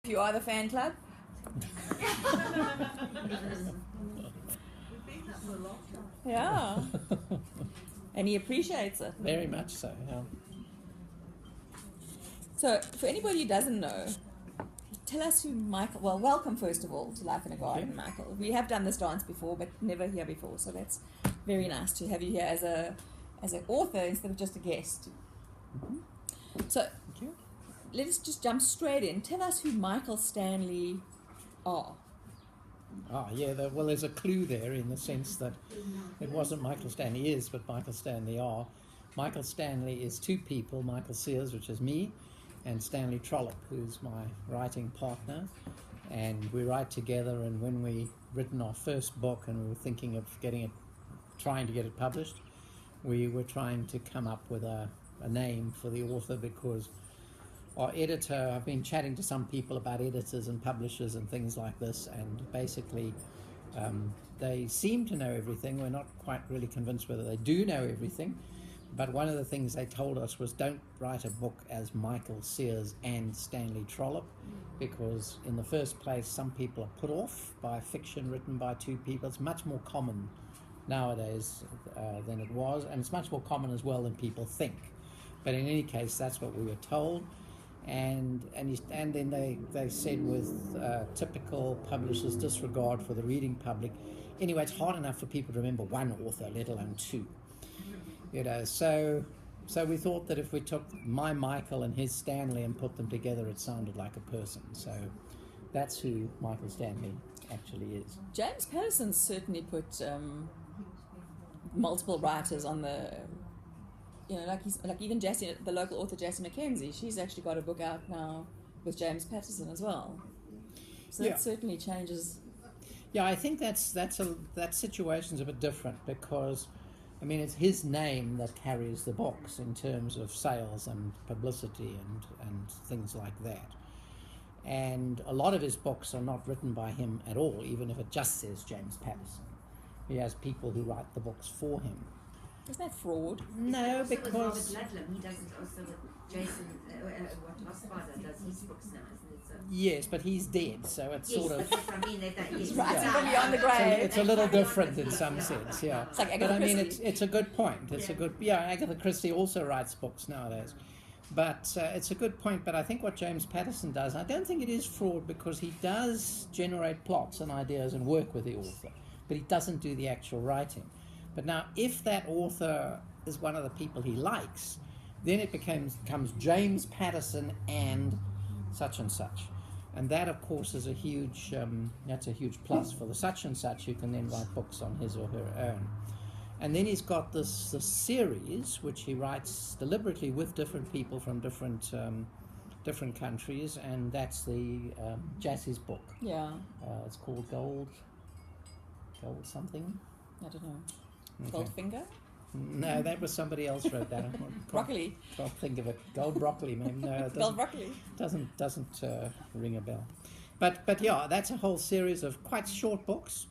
You are the fan club? Yeah. And he appreciates it. Very much so, yeah. So, for anybody who doesn't know, tell us who Michael... Well, welcome, first of all, to Life in a Garden, Michael. We have done this dance before, but never here before, so that's very nice to have you here as an author instead of just a guest. Mm-hmm. So, Thank you. let us just jump straight in. Tell us who Michael Stanley are. Well, there's a clue there in the sense that it wasn't Michael Stanley is, but Michael Stanley are. Michael Stanley is two people, Michael Sears, which is me, and Stanley Trollope, who's my writing partner. And we write together, and when we written our first book and we were thinking of trying to get it published, we were trying to come up with a name for the author, because our editor, I've been chatting to some people about editors and publishers and things like this, and basically they seem to know everything. We're not quite really convinced whether they do know everything, but one of the things they told us was don't write a book as Michael Sears and Stanley Trollope, because in the first place some people are put off by fiction written by two people. It's much more common nowadays than it was, and it's much more common as well than people think. But in any case, that's what we were told. And then they said, with typical publishers' disregard for the reading public, anyway, it's hard enough for people to remember one author, let alone two. So we thought that if we took my Michael and his Stanley and put them together, it sounded like a person. So that's who Michael Stanley actually is. James Patterson certainly put multiple writers on the... like even Jessie, the local author Jessie McKenzie, she's actually got a book out now with James Patterson as well. So that certainly changes. Yeah, I think that situation's a bit different, because, I mean, it's his name that carries the books in terms of sales and publicity and things like that. And a lot of his books are not written by him at all, even if it just says James Patterson. He has people who write the books for him. Isn't that fraud? No, because... Robert Ludlum, he does it also with Jason, what Osfather does his books now, isn't it? So. Yes, but he's dead, so it's yes, sort of... Yes, I mean, he's writing from beyond the grave. It's a little different in some sense, yeah. It's like Agatha Christie. I mean, it's a good point. It's a good... Yeah, Agatha Christie also writes books nowadays. But it's a good point, but I think what James Patterson does, I don't think it is fraud, because he does generate plots and ideas and work with the author, but he doesn't do the actual writing. But now, if that author is one of the people he likes, then it becomes James Patterson and such, and that, of course, is a huge that's a huge plus for the such and such, who can then write books on his or her own. And then he's got this series which he writes deliberately with different people from different countries, and that's the Jassie's book. Yeah. It's called Gold something. I don't know. Okay. Goldfinger? No, that was somebody else wrote that. Broccoli. Can't think of it. Gold broccoli, maybe. No, it Gold broccoli. Doesn't ring a bell. But yeah, that's a whole series of quite short books,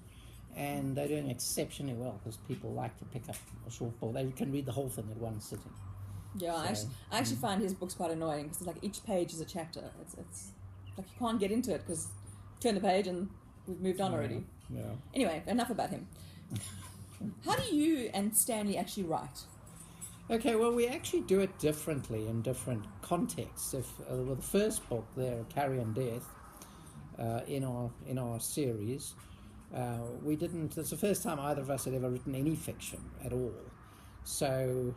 and they're doing exceptionally well, because people like to pick up a short book. They can read the whole thing at one sitting. Yeah, So, I actually find his books quite annoying, because like each page is a chapter. It's like you can't get into it, because turn the page and we've moved on already. Yeah. Anyway, enough about him. How do you and Stanley actually write? Okay, well, we actually do it differently in different contexts. If with the first book there, Carrion Death, in our series, we didn't. It's the first time either of us had ever written any fiction at all. So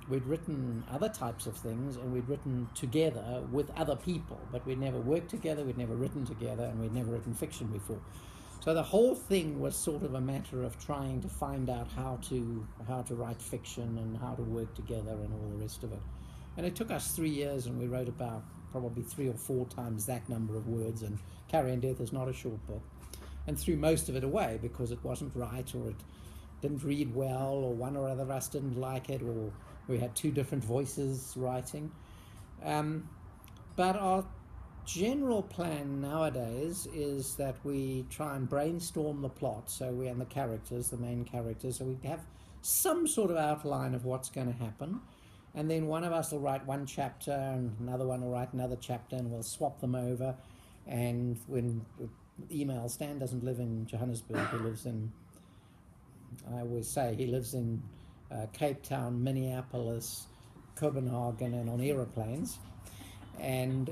we'd written other types of things, and we'd written together with other people, but we'd never worked together, we'd never written together, and we'd never written fiction before. So the whole thing was sort of a matter of trying to find out how to write fiction and how to work together and all the rest of it. And it took us 3 years, and we wrote about probably 3 or 4 times that number of words, and Carrion Death is not a short book, and threw most of it away because it wasn't right, or it didn't read well, or one or other of us didn't like it, or we had 2 different voices writing. But our general plan nowadays is that we try and brainstorm the plot, so we and the main characters, so we have some sort of outline of what's going to happen, and then one of us will write one chapter and another one will write another chapter, and we'll swap them over, And when email, Stan doesn't live in Johannesburg, he lives in, I always say, he lives in Cape Town, Minneapolis, Copenhagen, and on aeroplanes. And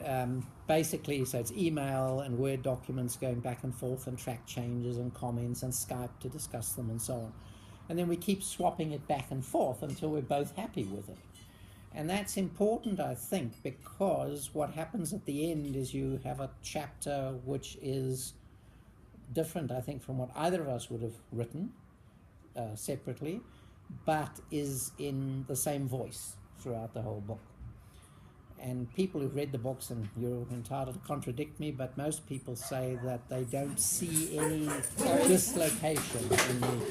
basically, so it's email and Word documents going back and forth and track changes and comments and Skype to discuss them and so on. And then we keep swapping it back and forth until we're both happy with it. And that's important, I think, because what happens at the end is you have a chapter which is different, I think, from what either of us would have written separately, but is in the same voice throughout the whole book. And people who've read the books, and you're entitled to contradict me, but most people say that they don't see any dislocation in the...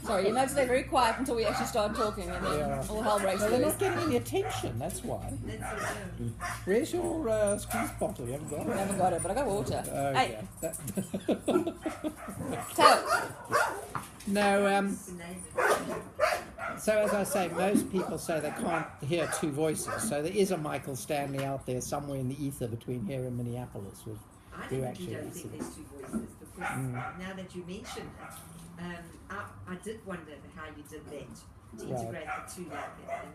Sorry, you notice they're very quiet until we actually start talking, and then all hell breaks No, they're loose. not getting any attention, that's why. Where's your squeeze bottle? You haven't got it? I haven't got it, but I got water. Oh, Hey, yeah. tell. No, so as I say, most people say they can't hear two voices. So there is a Michael Stanley out there somewhere in the ether between here and Minneapolis. I definitely don't think there's two voices, because now that you mention it, I did wonder how you did that, to integrate the two like that.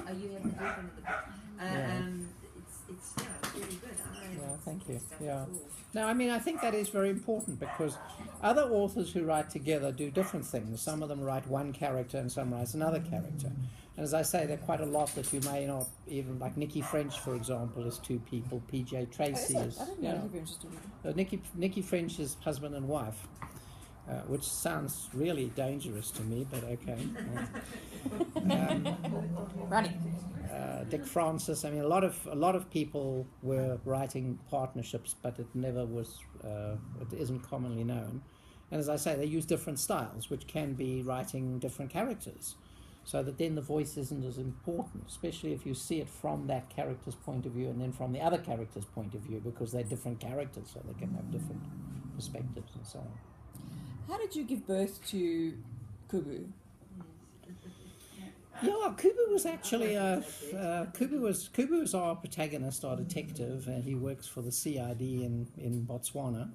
And you have the different of the book. It's really good. Thank you. No, I mean, I think that is very important, because other authors who write together do different things. Some of them write one character and some writes another character. And as I say, there are quite a lot that you may not even, like Nikki French, for example, is two people. PJ Tracy is... I don't know Nikki French is two people. Nikki French is husband and wife, which sounds really dangerous to me, but okay. Ronnie. Dick Francis. I mean, a lot of people were writing partnerships, but it never was. It isn't commonly known. And as I say, they use different styles, which can be writing different characters, so that then the voice isn't as important, especially if you see it from that character's point of view and then from the other character's point of view, because they're different characters, so they can have different perspectives and so on. How did you give birth to Kubu? Yeah, Kubu was actually Kubu was our protagonist, our detective, and he works for the CID in Botswana.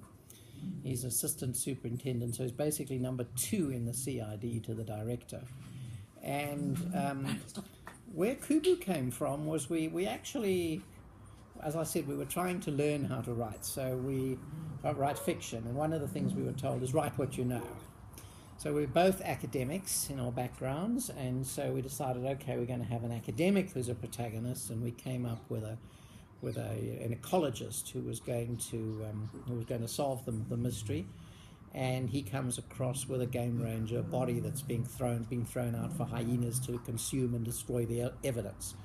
He's assistant superintendent, so he's basically number 2 in the CID to the director. And where Kubu came from was we actually, as I said, we were trying to learn how to write. So we write fiction, and one of the things we were told is write what you know. So we're both academics in our backgrounds, and so we decided, okay, we're going to have an academic who's a protagonist, and we came up with an ecologist who was going to solve the mystery, and he comes across with a game ranger, a body that's being thrown out for hyenas to consume and destroy the evidence.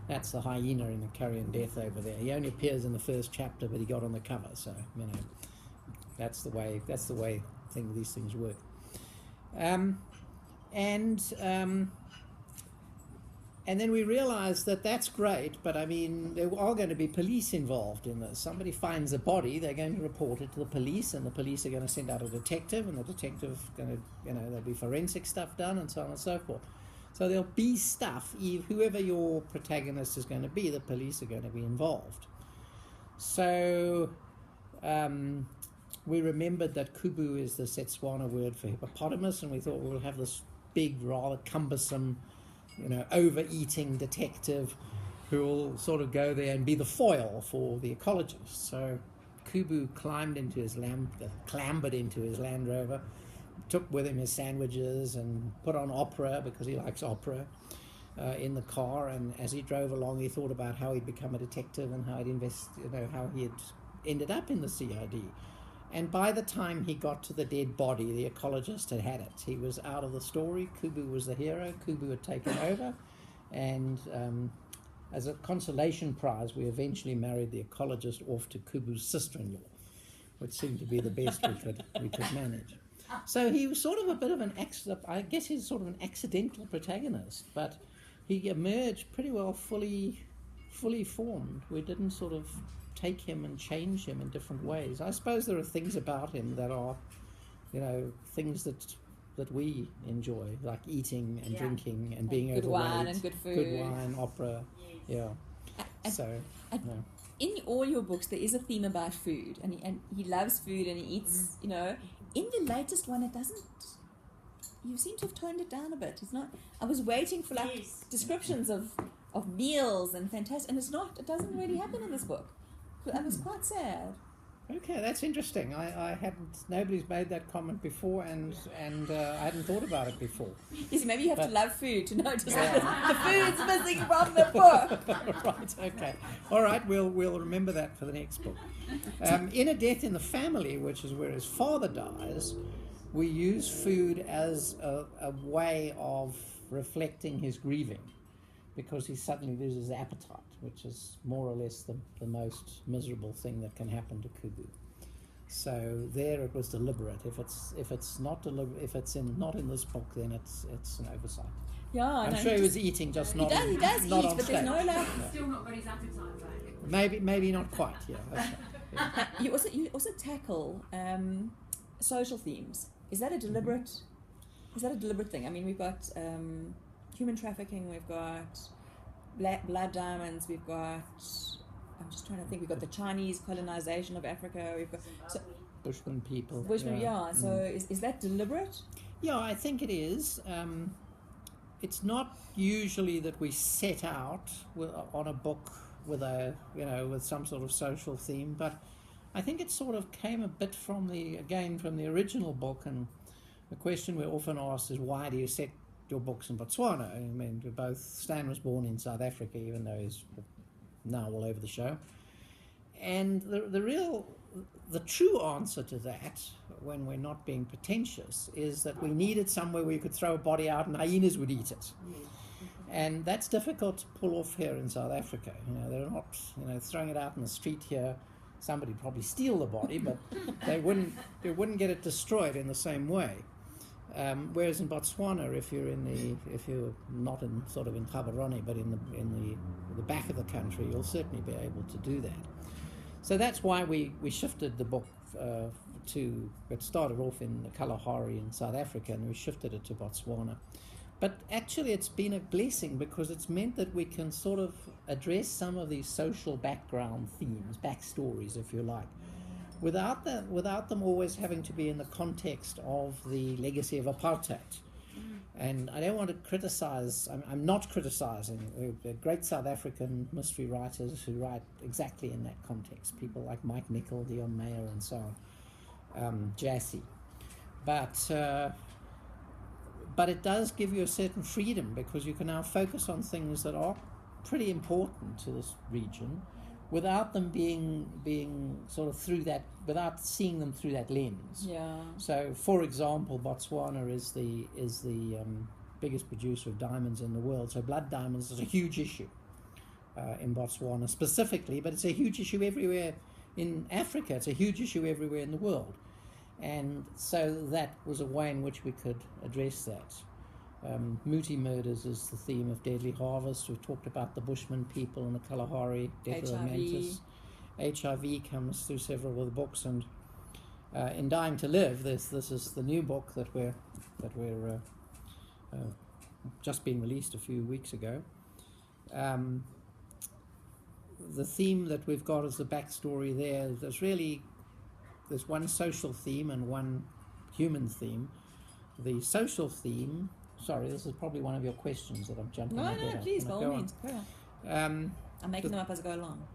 That's the hyena in the Carrion Death over there. He only appears in the first chapter, but he got on the cover, so that's the way these things work. And then we realized that that's great, but I mean, there are going to be police involved in this. Somebody finds a body, they're going to report it to the police, and the police are going to send out a detective, and the detective going to, there'll be forensic stuff done, and so on and so forth. So there'll be stuff, whoever your protagonist is going to be, the police are going to be involved. So we remembered that Kubu is the Setswana word for hippopotamus, and we thought we'll have this big, rather cumbersome, overeating detective who will sort of go there and be the foil for the ecologist. So Kubu clambered into his Land Rover, took with him his sandwiches and put on opera, because he likes opera, in the car. And as he drove along, he thought about how he'd become a detective and how how he had ended up in the CID. And by the time he got to the dead body, the ecologist had it. He was out of the story. Kubu was the hero. Kubu had taken over. And as a consolation prize, we eventually married the ecologist off to Kubu's sister-in-law, which seemed to be the best we could manage. So he was sort of a bit of I guess he's sort of an accidental protagonist, but he emerged pretty well fully formed. We didn't sort of take him and change him in different ways. I suppose there are things about him that are, things that we enjoy, like eating and drinking and being good overweight. Wine and good food. Good wine, opera, And in all your books there is a theme about food, and he loves food and he eats. You know, in the latest one it doesn't. You seem to have toned it down a bit. It's not. I was waiting for like descriptions of meals and fantastic, and it's not. It doesn't really happen in this book. I was quite sad. Okay, that's interesting. I hadn't. Nobody's made that comment before, and I hadn't thought about it before. Yes, maybe you have to love food to notice that the food's missing from the book. Right. Okay. All right. We'll remember that for the next book. In A Death in the Family, which is where his father dies, we use food as a way of reflecting his grieving, because he suddenly loses appetite, which is more or less the most miserable thing that can happen to Kubu. So there it was deliberate. If it's not not in this book, then it's an oversight. Yeah, I'm sure he was eating, just not. He does not eat, on but stage. there's no like. Still not got his appetite back. Maybe not quite. Yeah. That's right. Yeah. You also tackle social themes. Is that a deliberate? Is that a deliberate thing? I mean, we've got human trafficking. We've got blood diamonds. We've got. I'm just trying to think. We've got the Chinese colonization of Africa. We've got Bushman people. Bushman, yeah. So is that deliberate? Yeah, I think it is. It's not usually that we set out on a book with with some sort of social theme, but I think it sort of came a bit from the original book, and the question we're often asked is, why do you set your books in Botswana? I mean, Stan was born in South Africa, even though he's now all over the show. And the true answer to that, when we're not being pretentious, is that we needed somewhere where you could throw a body out and hyenas would eat it. And that's difficult to pull off here in South Africa. They're not, throwing it out in the street here. Somebody would probably steal the body, but they wouldn't get it destroyed in the same way. Whereas in Botswana, if you're not in Gaborone, but in the back of the country, you'll certainly be able to do that. So that's why we shifted the book it started off in the Kalahari in South Africa, and we shifted it to Botswana. But actually it's been a blessing, because it's meant that we can sort of address some of these social background themes, backstories, if you like, without them always having to be in the context of the legacy of apartheid. And I don't want to criticize, I'm not criticizing. There are great South African mystery writers who write exactly in that context, people like Mike Nicol, Dion Meyer, and so on, Jassy. But it does give you a certain freedom, because you can now focus on things that are pretty important to this region, without them being sort of through that, without seeing them through that lens. Yeah. So, for example, Botswana is the biggest producer of diamonds in the world. So blood diamonds is a huge issue in Botswana specifically, but it's a huge issue everywhere in Africa. It's a huge issue everywhere in the world. And so that was a way in which we could address that. Muti murders is the theme of Deadly Harvest. We've talked about the Bushman people in the Kalahari, Death of the Mantis. HIV comes through several of the books, and in Dying to Live, this is the new book that we're just been released a few weeks ago. The theme that we've got as the backstory there, there's one social theme and one human theme. The social theme, sorry, this is probably one of your questions that I'm jumping ahead of. No, please, by all means. I'm making them up as I go along.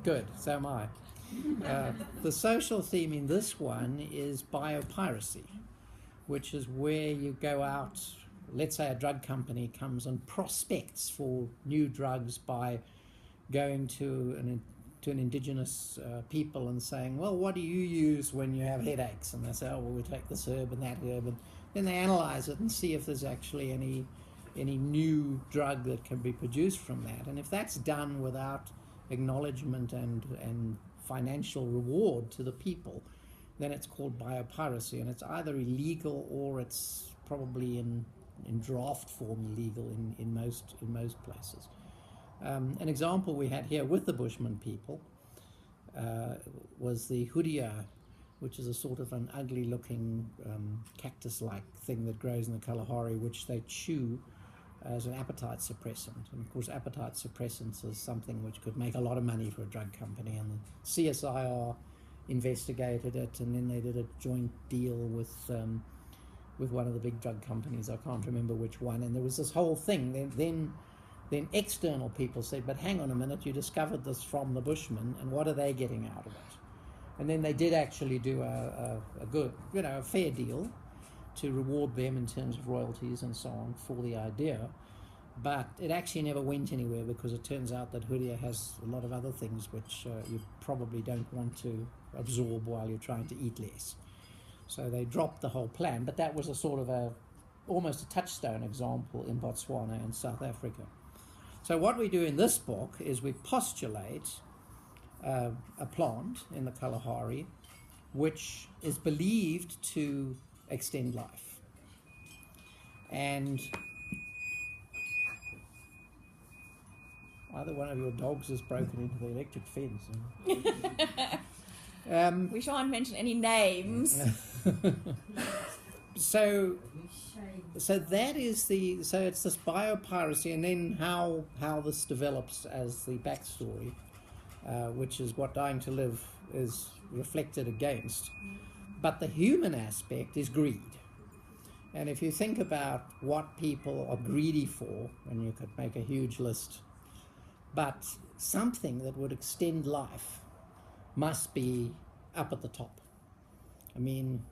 Good, so am I. The social theme in this one is biopiracy, which is where you go out, let's say a drug company comes and prospects for new drugs by going to an indigenous people and saying, well, what do you use when you have headaches? And they say, oh, well, we take this herb and that herb, and then they analyze it and see if there's actually any new drug that can be produced from that. And if that's done without acknowledgement and financial reward to the people, then it's called biopiracy, and it's either illegal or it's probably in draft form illegal in most places. An example we had here with the Bushman people was the hudia, which is a sort of an ugly-looking cactus-like thing that grows in the Kalahari, which they chew as an appetite suppressant. And of course, appetite suppressants is something which could make a lot of money for a drug company. And the CSIR investigated it, and then they did a joint deal with one of the big drug companies. I can't remember which one. And there was this whole thing. Then external people said, but hang on a minute, you discovered this from the Bushmen, and what are they getting out of it? And then they did actually do a good, a fair deal to reward them in terms of royalties and so on for the idea. But it actually never went anywhere, because it turns out that Huria has a lot of other things which you probably don't want to absorb while you're trying to eat less. So they dropped the whole plan, but that was a sort of almost a touchstone example in Botswana and South Africa. So what we do in this book is we postulate a plant in the Kalahari which is believed to extend life. And either one of your dogs has broken into the electric fence. We shan't mention any names. So that is so it's this biopiracy, and then how this develops as the backstory, which is what Dying to Live is reflected against. But the human aspect is greed. And if you think about what people are greedy for, and you could make a huge list, but something that would extend life must be up at the top. I mean,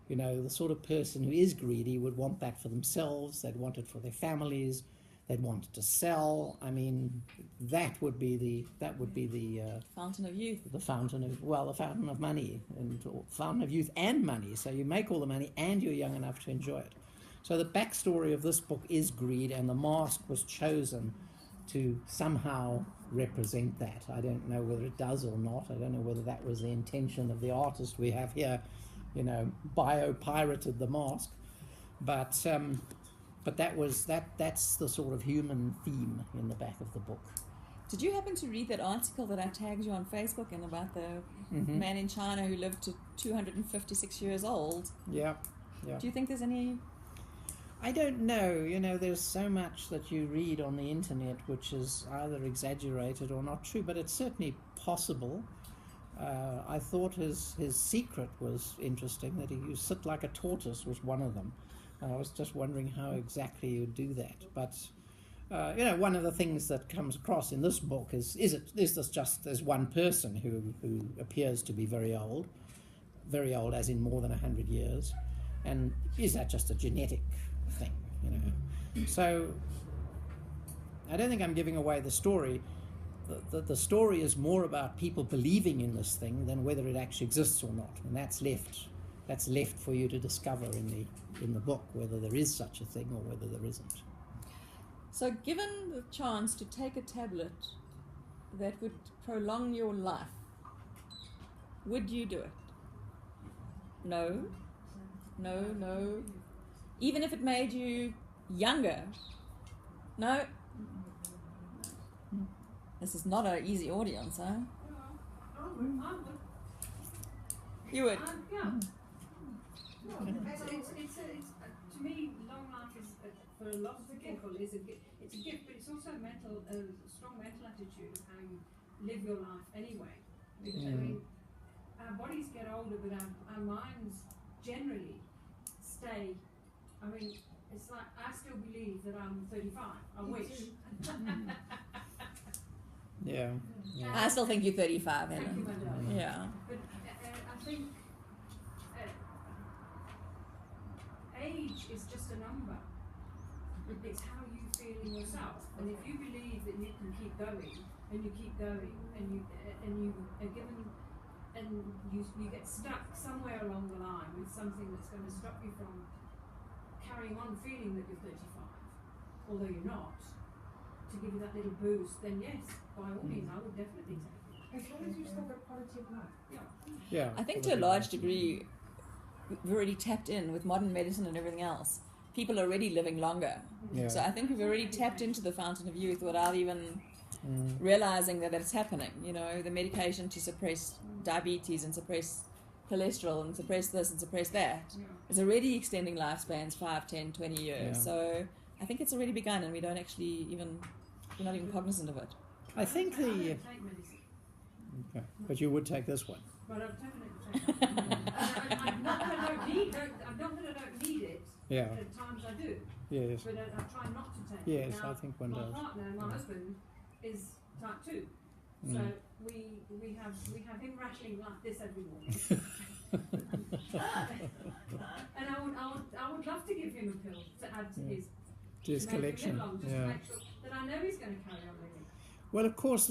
the sort of person who is greedy would want that for themselves, they'd want it for their families, they'd want it to sell. I mean, that would be the Fountain of youth. The fountain of money, and fountain of youth and money. So you make all the money and you're young enough to enjoy it. So the backstory of this book is greed, and the mask was chosen to somehow represent that. I don't know whether it does or not. I don't know whether that was the intention of the artist we have here, bio-pirated the mask. But that's the sort of human theme in the back of the book. Did you happen to read that article that I tagged you on Facebook and about the man in China who lived to 256 years old? Yeah. Do you think there's any... I don't know. There's so much that you read on the internet which is either exaggerated or not true, but it's certainly possible. I thought his secret was interesting, that you sit like a tortoise was one of them. I was just wondering how exactly you do that. But, one of the things that comes across in this book is this just as one person who appears to be very old as in more than 100 years, and is that just a genetic thing, So I don't think I'm giving away the story. The story is more about people believing in this thing than whether it actually exists or not, and that's left for you to discover in the book, whether there is such a thing or whether there isn't. So given the chance to take a tablet that would prolong your life, would you do it? No. Even if it made you younger? No. This is not an easy audience, huh? You would? Yeah. It's to me, long life is, for a lot of people, it's a gift, but it's also a strong mental attitude of how you live your life anyway. Because, I mean, our bodies get older, but our minds generally stay. I mean, it's like, I still believe that I'm 35. I wish. Yeah. I still think you're 35, Helen. Thank you, my darling. Yeah. But I think age is just a number. It's how you feel in yourself. And if you believe that you can keep going, and you keep going, and you are given, and you get stuck somewhere along the line with something that's going to stop you from carrying on feeling that you're 35, although you're not, to give you that little boost, then yes, by all means, I would definitely take it. As long as you still got quality of life. Yeah. I think to a large degree, we've already tapped in with modern medicine and everything else. People are already living longer. Yeah. So I think we've already tapped into the fountain of youth without even realizing that it's happening. The medication to suppress diabetes and suppress cholesterol and suppress this and suppress that is already extending lifespans 5, 10, 20 years. Yeah. So I think it's already begun, and we don't actually we're not even cognizant of it. I think I don't the... take medicine, Okay, but you would take this one. but I've taken it. I'm not that I don't need it. Yeah, At times I do, yes, but I try not to take yes, it. Now, I think one my does. partner, my husband, is type 2. So Mm. we have him rationing like this every morning. And I would love to give him a pill to add to his To his to make it collection, live long, just to yeah. make sure that I know he's going to carry on living. Well, of course,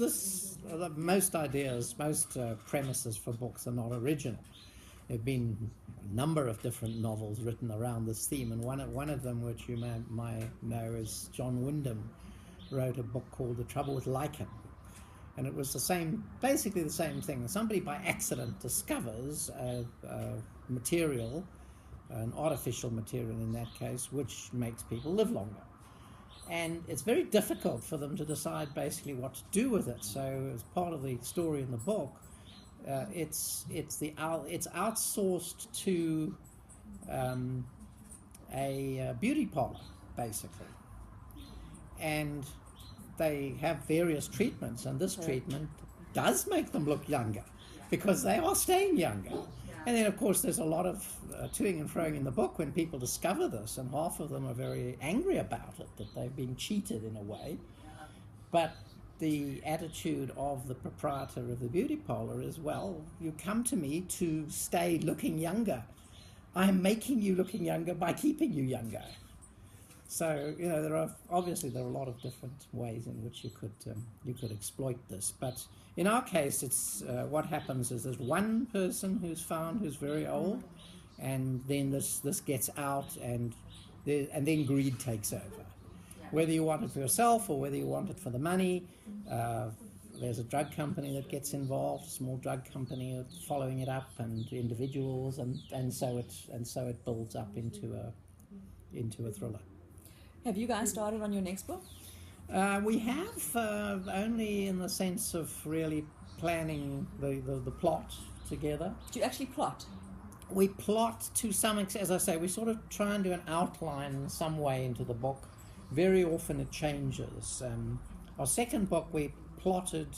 most ideas, most premises for books are not original. There have been a number of different novels written around this theme, and one of them, which you might know, is John Wyndham wrote a book called The Trouble with Lichen. And it was basically the same thing. Somebody by accident discovers a material, an artificial material in that case, which makes people live longer. And it's very difficult for them to decide basically what to do with it. So as part of the story in the book, it's outsourced to a beauty parlor, basically. And they have various treatments, and this treatment does make them look younger because they are staying younger. And then, of course, there's a lot of toing and froing in the book when people discover this, and half of them are very angry about it, that they've been cheated in a way. But the attitude of the proprietor of the beauty parlor is, well, you come to me to stay looking younger. I'm making you looking younger by keeping you younger. So, there are a lot of different ways in which you could exploit this. But in our case, it's what happens is there's one person who's found who's very old, and then this gets out, and then greed takes over. Whether you want it for yourself or whether you want it for the money, there's a drug company that gets involved, a small drug company following it up, and individuals, and so it builds up into a thriller. Have you guys started on your next book? We have, only in the sense of really planning the plot together. Do you actually plot? We plot to some extent. As I say, we sort of try and do an outline in some way into the book. Very often it changes. Our second book, we plotted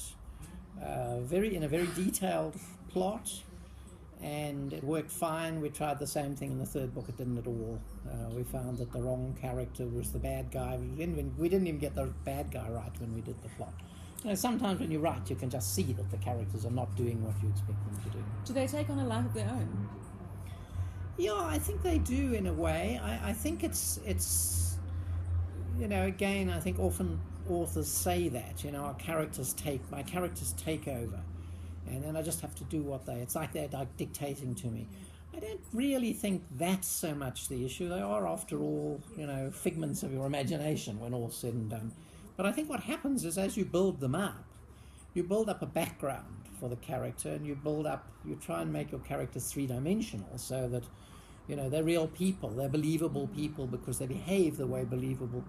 in a very detailed plot, and it worked fine. We tried the same thing in the third book. It didn't at all. We found that the wrong character was the bad guy. We didn't even get the bad guy right when we did the plot. Sometimes when you write, you can just see that the characters are not doing what you expect them to do. Do they take on a life of their own? Yeah, I think they do in a way. I think it's again, I think often authors say that, my characters take over. And then I just have to do it's like they're dictating to me. I don't really think that's so much the issue. They are, after all, figments of your imagination when all's said and done. But I think what happens is, as you build them up, you build up a background for the character, and you try and make your characters three-dimensional, so that, they're real people, they're believable people because they behave the way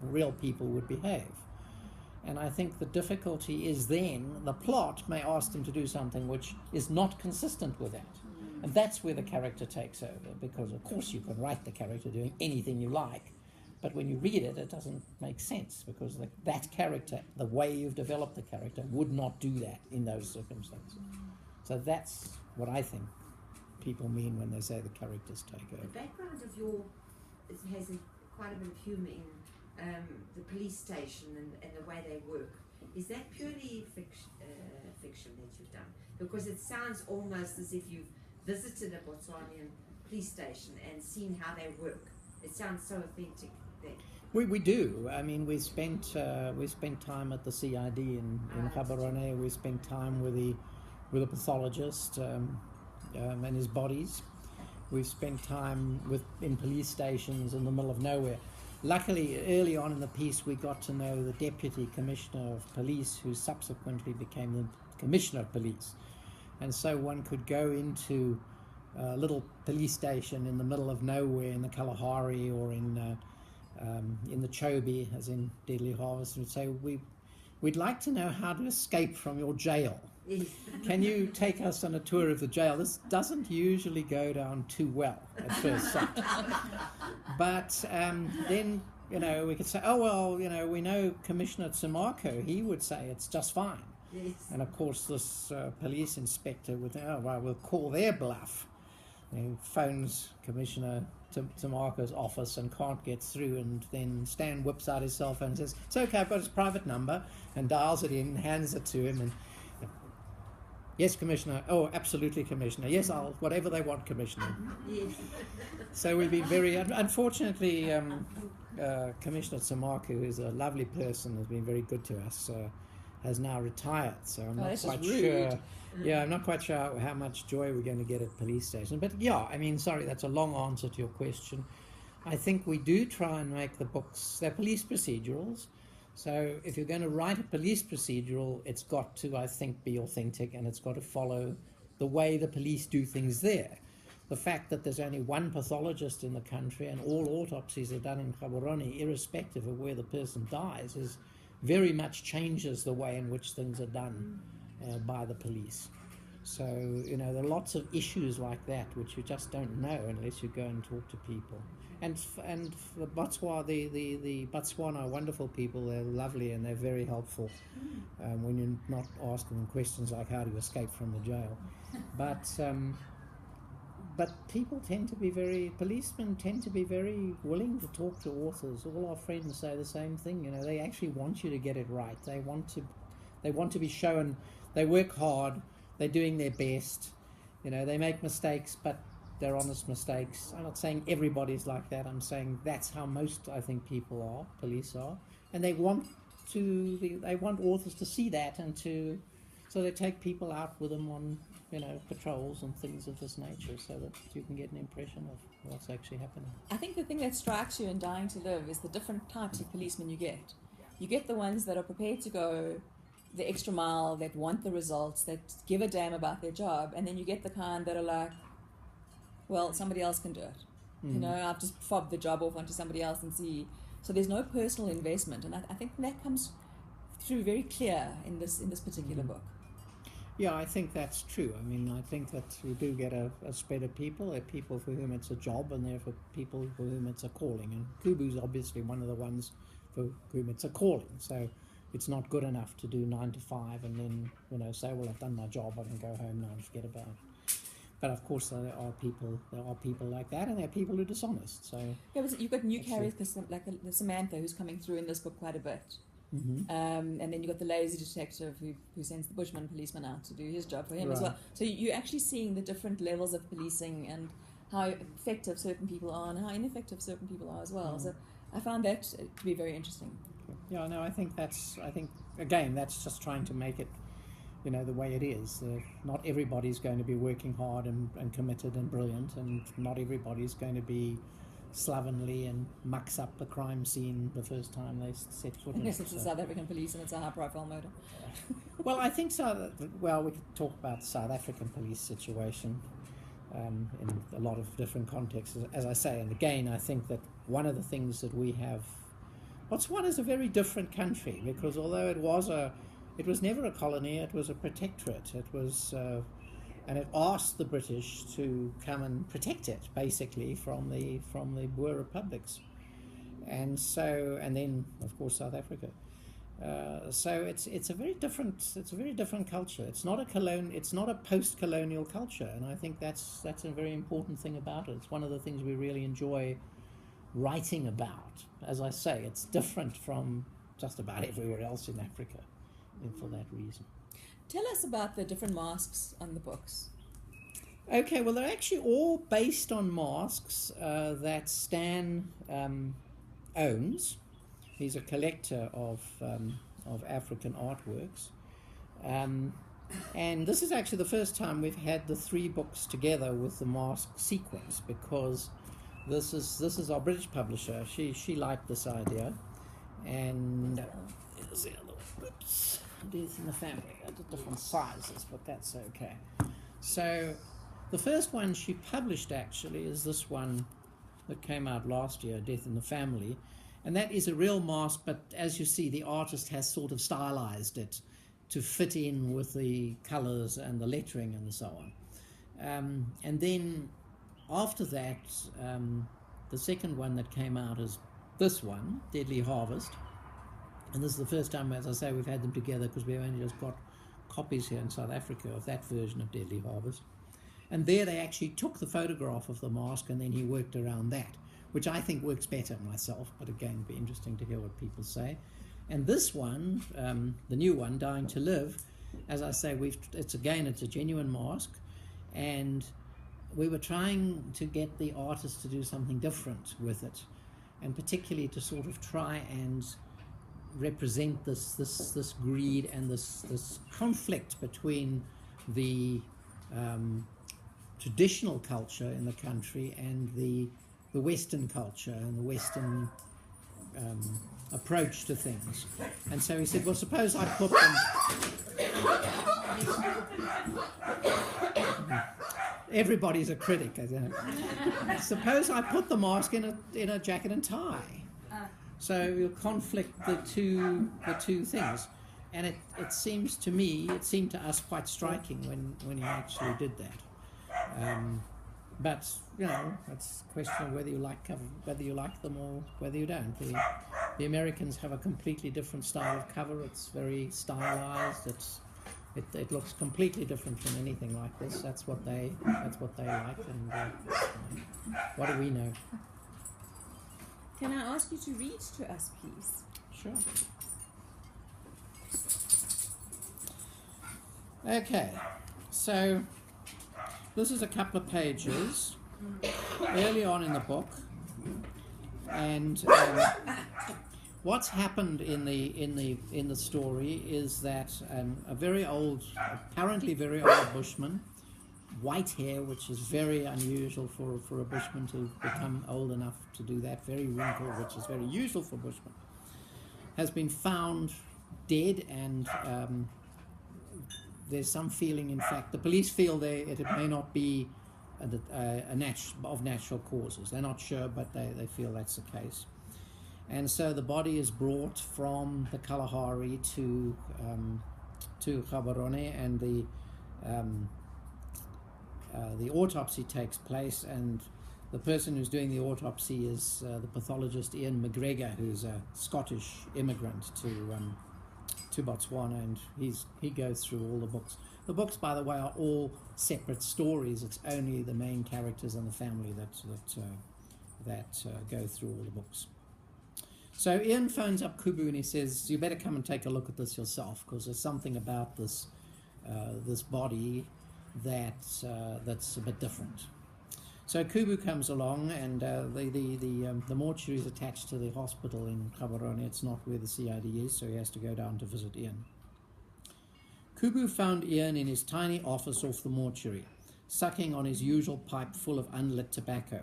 real people would behave. And I think the difficulty is then the plot may ask them to do something which is not consistent with that. And that's where the character takes over, because of course you can write the character doing anything you like, but when you read it, it doesn't make sense, because that character, the way you've developed the character, would not do that in those circumstances. So that's what I think people mean when they say the characters take over. The background of has quite a bit of humour in the police station and the way they work. Is that purely fiction that you've done? Because it sounds almost as if you've visited a Botswanian police station and seen how they work. It sounds so authentic there. We do. I mean, we spent time at the CID in Gaborone. We spent time with the pathologist and his bodies. We've spent time in police stations in the middle of nowhere. Luckily, early on in the piece, we got to know the Deputy Commissioner of Police, who subsequently became the Commissioner of Police. And so one could go into a little police station in the middle of nowhere in the Kalahari or in the Chobe, as in Deadly Harvest, and say, we'd like to know how to escape from your jail. Can you take us on a tour of the jail? This doesn't usually go down too well at first sight. But then you know, we could say, oh, well, you know, we know Commissioner Tsumarko, he would say it's just fine. Yes. And of course, this police inspector would, oh, well, we'll call their bluff. He phones Commissioner Tsumarko's office and can't get through, and then Stan whips out his cell phone and says, it's okay, I've got his private number, and dials it in, hands it to him, and yes, Commissioner. Oh, absolutely, Commissioner. Yes, I'll, whatever they want, Commissioner. Yes. So we've been very, unfortunately, Commissioner Tsumarko, who's a lovely person, has been very good to us, has now retired, so I'm not quite sure. Yeah, I'm not quite sure how much joy we're going to get at police station. But yeah, I mean, sorry, that's a long answer to your question. I think we do try and make the books, they're police procedurals. So if you're going to write a police procedural, it's got to, I think, be authentic, and it's got to follow the way the police do things there. The fact that there's only one pathologist in the country and all autopsies are done in Gaborone, irrespective of where the person dies, is very much changes the way in which things are done by the police. So, you know, there are lots of issues like that which you just don't know unless you go and talk to people. And the Botswana are wonderful people. They're lovely and they're very helpful when you're not asking them questions like how do you escape from the jail. But people tend to be policemen tend to be very willing to talk to authors. All our friends say the same thing. You know, they actually want you to get it right. They want to be shown. They work hard. They're doing their best. You know, they make mistakes, but they're honest mistakes. I'm not saying everybody's like that. I'm saying that's how most, I think, people are, police are, and they want authors to see that, and so they take people out with them on, you know, patrols and things of this nature, so that you can get an impression of what's actually happening. I think the thing that strikes you in Dying to Live is the different types of policemen you get. You get the ones that are prepared to go the extra mile, that want the results, that give a damn about their job, and then you get the kind that are like, well, somebody else can do it. You know, I've just fobbed the job off onto somebody else and see. So there's no personal investment, and I think that comes through very clear in this particular book. Yeah, I think that's true. I mean, I think that we do get a spread of people. There are people for whom it's a job, and there are for people for whom it's a calling. And Kubu's obviously one of the ones for whom it's a calling. So it's not good enough to do 9 to 5 and then, you know, say, well, I've done my job, I can go home now and forget about it. But of course, there are people like that, and there are people who are dishonest. So yeah, but you've got new characters like the Samantha, who's coming through in this book quite a bit. And then you've got the lazy detective who sends the Bushman policeman out to do his job for him as well. So you're actually seeing the different levels of policing and how effective certain people are and how ineffective certain people are as well. So I found that to be very interesting. Yeah, no, I think again, that's just trying to make it, you know, the way it is. Not everybody's going to be working hard and committed and brilliant, and not everybody's going to be slovenly and mucks up the crime scene the first time they set foot in it. Yes, it's the South African police and it's a high-profile murder. Well, I think we could talk about the South African police situation in a lot of different contexts, as I say. And again, I think that one of the things that we have, Botswana is a very different country, because although it was never a colony, it was a protectorate. It was, and it asked the British to come and protect it, basically, from the Boer republics, and then of course South Africa. So it's a very different culture. It's not a post-colonial culture, and I think that's a very important thing about it. It's one of the things we really enjoy writing about. As I say, it's different from just about everywhere else in Africa, and for that reason. Tell us about the different masks on the books. Okay, well, they're actually all based on masks that Stan owns. He's a collector of African artworks. And this is actually the first time we've had the 3 books together with the mask sequence, because this is our British publisher. She liked this idea, and here's the other one. Oops, Death in the Family. They're different sizes, but that's okay. So the first one she published actually is this one that came out last year, Death in the Family, and that is a real mask, but as you see, the artist has sort of stylized it to fit in with the colors and the lettering and so on. And then after that, the second one that came out is this one, Deadly Harvest, and this is the first time, as I say, we've had them together because we've only just got copies here in South Africa of that version of Deadly Harvest. And there they actually took the photograph of the mask and then he worked around that, which I think works better myself, but again, it'd be interesting to hear what people say. And this one, the new one, Dying to Live, as I say, it's a genuine mask, and we were trying to get the artist to do something different with it, and particularly to sort of try and represent this greed and this conflict between the traditional culture in the country and the Western culture and the Western approach to things. And so he said, well, suppose I put them... Everybody's a critic, isn't it? Suppose I put the mask in a jacket and tie. So you'll conflict the two things. And it seems to me, it seemed to us quite striking when he actually did that. But you know, it's a question of whether you like them or whether you don't. The Americans have a completely different style of cover. It's very stylized. It looks completely different from anything like this. That's what they like. And what do we know? Can I ask you to read to us, please? Sure. Okay, so this is a couple of pages early on in the book, and what's happened in the story is that apparently very old bushman, white hair, which is very unusual for a bushman to become old enough to do that, very wrinkled, which is very usual for bushmen, has been found dead, and there's some feeling, in fact, the police feel it may not be of natural causes. They're not sure, but they feel that's the case. And so the body is brought from the Kalahari to Gaborone, and the autopsy takes place, and the person who's doing the autopsy is the pathologist Ian McGregor, who's a Scottish immigrant to Botswana, and he goes through all the books. The books, by the way, are all separate stories. It's only the main characters and the family that go through all the books. So Ian phones up Kubu and he says, you better come and take a look at this yourself, because there's something about this body that's a bit different. So Kubu comes along, and the mortuary is attached to the hospital in Gaborone. It's not where the CID is, so he has to go down to visit Ian. Kubu found Ian in his tiny office off the mortuary, sucking on his usual pipe full of unlit tobacco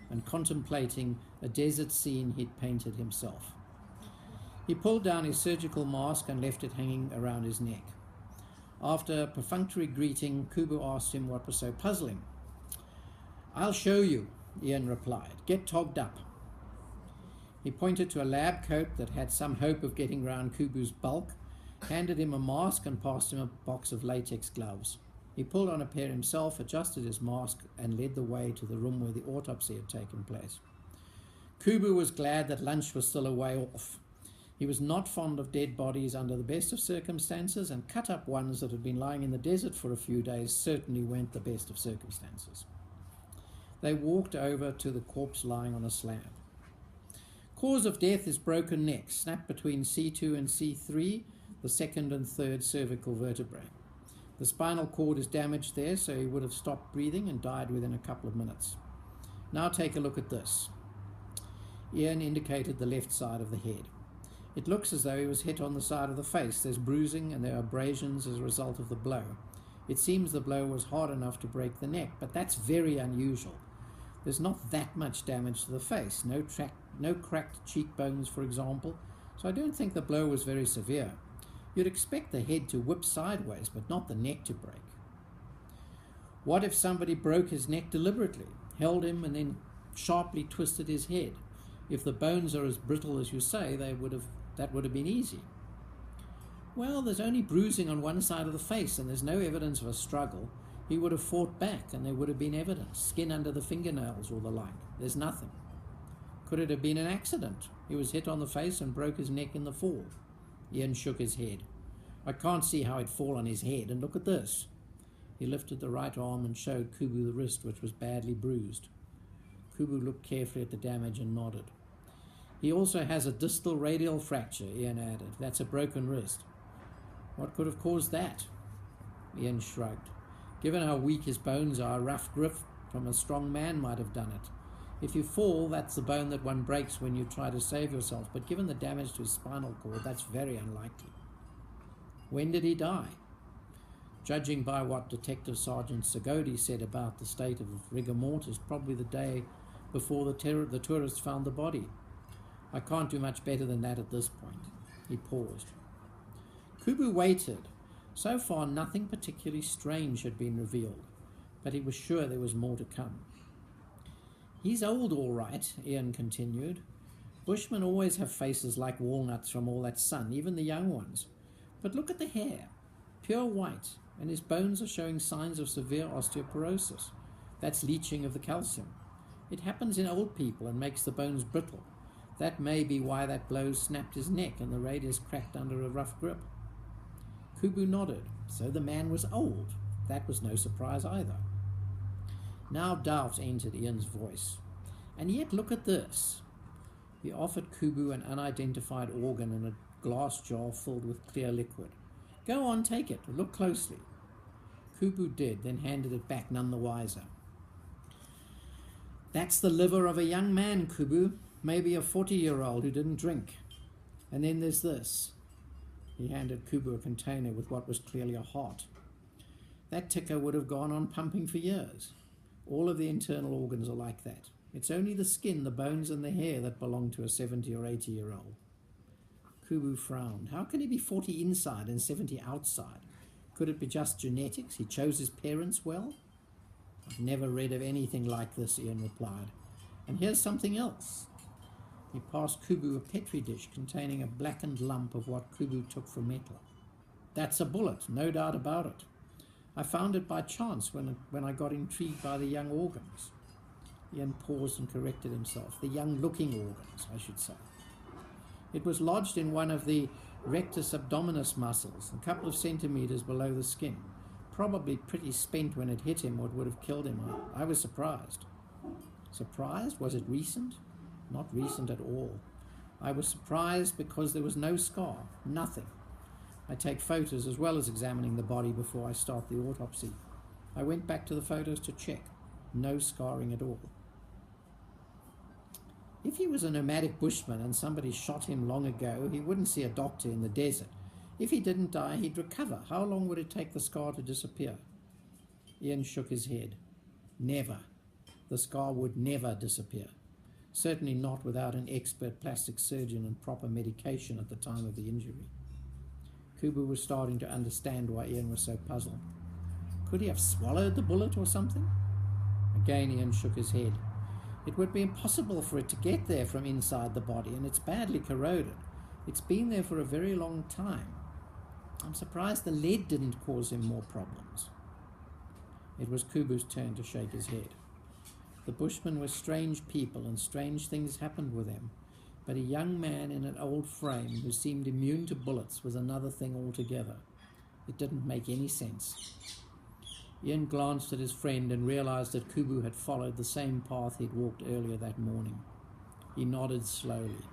and contemplating a desert scene he'd painted himself. He pulled down his surgical mask and left it hanging around his neck. After a perfunctory greeting, Kubu asked him what was so puzzling. "I'll show you," Ian replied. "Get togged up." He pointed to a lab coat that had some hope of getting round Kubu's bulk, handed him a mask and passed him a box of latex gloves. He pulled on a pair himself, adjusted his mask, and led the way to the room where the autopsy had taken place. Kubu was glad that lunch was still a way off. He was not fond of dead bodies under the best of circumstances, and cut-up ones that had been lying in the desert for a few days certainly weren't the best of circumstances. They walked over to the corpse lying on a slab. Cause of death is broken neck, snapped between C2 and C3, the second and third cervical vertebrae. The spinal cord is damaged there, so he would have stopped breathing and died within a couple of minutes. Now take a look at this. Ian indicated the left side of the head. It looks as though he was hit on the side of the face. There's bruising and there are abrasions as a result of the blow. It seems the blow was hard enough to break the neck, but that's very unusual. There's not that much damage to the face, no cracked cheekbones, for example, so I don't think the blow was very severe. You'd expect the head to whip sideways, but not the neck to break. What if somebody broke his neck deliberately, held him and then sharply twisted his head? If the bones are as brittle as you say, that would have been easy. Well, there's only bruising on one side of the face, and there's no evidence of a struggle. He would have fought back, and there would have been evidence, skin under the fingernails or the like. There's nothing. Could it have been an accident? He was hit on the face and broke his neck in the fall. Ian shook his head. I can't see how he'd fall on his head, and look at this. He lifted the right arm and showed Kubu the wrist, which was badly bruised. Kubu looked carefully at the damage and nodded. He also has a distal radial fracture, Ian added. That's a broken wrist. What could have caused that? Ian shrugged. Given how weak his bones are, a rough grip from a strong man might have done it. If you fall, that's the bone that one breaks when you try to save yourself, but given the damage to his spinal cord, that's very unlikely. When did he die? Judging by what Detective Sergeant Sagodi said about the state of rigor mortis, probably the day before the tourists found the body. I can't do much better than that at this point. He paused. Kubu waited. So far, nothing particularly strange had been revealed, but he was sure there was more to come. He's old, all right, Ian continued. Bushmen always have faces like walnuts from all that sun, even the young ones. But look at the hair, pure white, and his bones are showing signs of severe osteoporosis. That's leaching of the calcium. It happens in old people and makes the bones brittle. That may be why that blow snapped his neck and the radius cracked under a rough grip. Kubu nodded. So the man was old. That was no surprise either. Now doubt entered Ian's voice. And yet look at this. He offered Kubu an unidentified organ in a glass jar filled with clear liquid. Go on, take it. Look closely. Kubu did, then handed it back none the wiser. That's the liver of a young man, Kubu. Maybe a 40-year-old who didn't drink. And then there's this. He handed Kubu a container with what was clearly a heart. That ticker would have gone on pumping for years. All of the internal organs are like that. It's only the skin, the bones and the hair that belong to a 70 or 80-year-old. Kubu frowned. How can he be 40 inside and 70 outside? Could it be just genetics? He chose his parents well? I've never read of anything like this, Ian replied. And here's something else. He passed Kubu a petri dish containing a blackened lump of what Kubu took for metal. That's a bullet, no doubt about it. I found it by chance when I got intrigued by the young organs. Ian paused and corrected himself. The young-looking organs, I should say. It was lodged in one of the rectus abdominis muscles, a couple of centimeters below the skin. Probably pretty spent when it hit him or it would have killed him. I was surprised. Surprised? Was it recent? Not recent at all. I was surprised because there was no scar, nothing. I take photos as well as examining the body before I start the autopsy. I went back to the photos to check. No scarring at all. If he was a nomadic bushman and somebody shot him long ago, he wouldn't see a doctor in the desert. If he didn't die, he'd recover. How long would it take the scar to disappear? Ian shook his head. Never. The scar would never disappear. Certainly not without an expert plastic surgeon and proper medication at the time of the injury. Kubu was starting to understand why Ian was so puzzled. Could he have swallowed the bullet or something? Again Ian shook his head. It would be impossible for it to get there from inside the body, and it's badly corroded. It's been there for a very long time. I'm surprised the lead didn't cause him more problems. It was Kubu's turn to shake his head. The Bushmen were strange people, and strange things happened with them. But a young man in an old frame who seemed immune to bullets was another thing altogether. It didn't make any sense. Ian glanced at his friend and realized that Kubu had followed the same path he'd walked earlier that morning. He nodded slowly.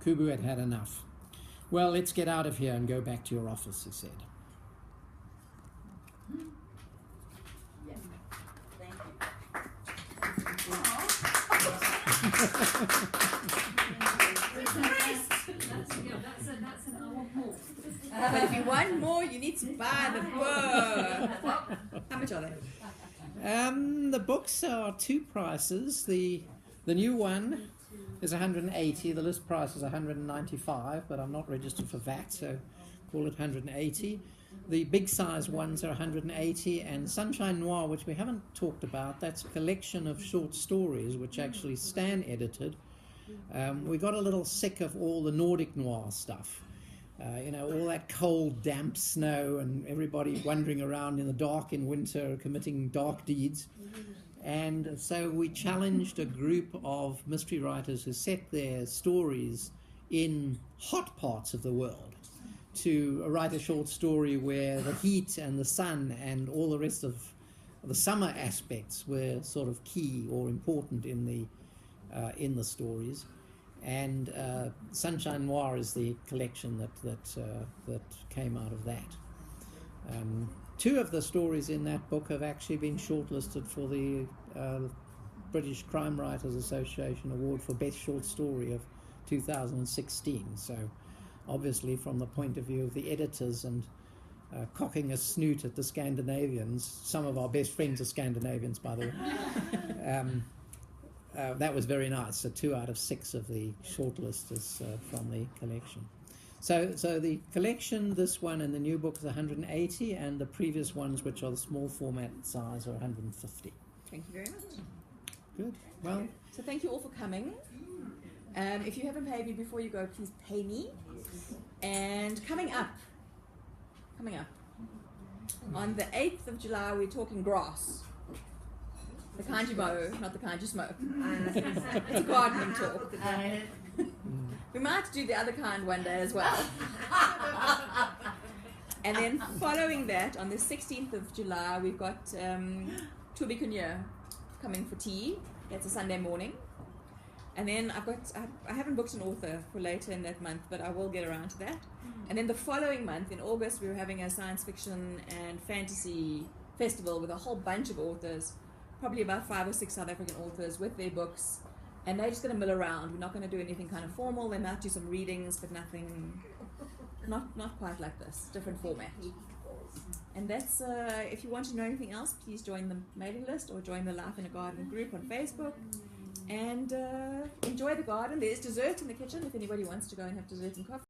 Kubu had had enough. Well, let's get out of here and go back to your office, he said. Yes. Thank That's an old book. But if you want more, you need to buy the book. How much are they? The books are two prices. The new one is 180. The list price is 195, but I'm not registered for VAT, so call it 180. The big size ones are 180, and Sunshine Noir, which we haven't talked about, that's a collection of short stories which actually Stan edited. We got a little sick of all the Nordic noir stuff. All that cold, damp snow and everybody wandering around in the dark in winter committing dark deeds. And so we challenged a group of mystery writers who set their stories in hot parts of the world to write a short story where the heat and the sun and all the rest of the summer aspects were sort of key or important in the stories. And Sunshine Noir is the collection that came out of that. Two of the stories in that book have actually been shortlisted for the British Crime Writers Association Award for Best Short Story of 2016. So obviously from the point of view of the editors and cocking a snoot at the Scandinavians, some of our best friends are Scandinavians, by the way, that was very nice. So 2 out of 6 of the shortlist is from the collection. So the collection, this one and the new book, is 180, and the previous ones, which are the small format size, are 150. Thank you very much. Good. Well, so thank you all for coming. If you haven't paid me before you go, please pay me. And coming up, on the 8th of July, we're talking grass. The kind you mow, not the kind you smoke. It's a gardening talk. We might do the other kind one day as well. And then following that, on the 16th of July, we've got Toby Kunye coming for tea. That's a Sunday morning. And then I haven't booked an author for later in that month, but I will get around to that. And then the following month, in August, we're having a science fiction and fantasy festival with a whole bunch of authors, probably about 5 or 6 South African authors with their books. And they're just going to mill around. We're not going to do anything kind of formal. They might do some readings, but nothing, not quite like this, different format. And that's, if you want to know anything else, please join the mailing list or join the Life in a Garden group on Facebook. And enjoy the garden. There's dessert in the kitchen if anybody wants to go and have dessert and coffee.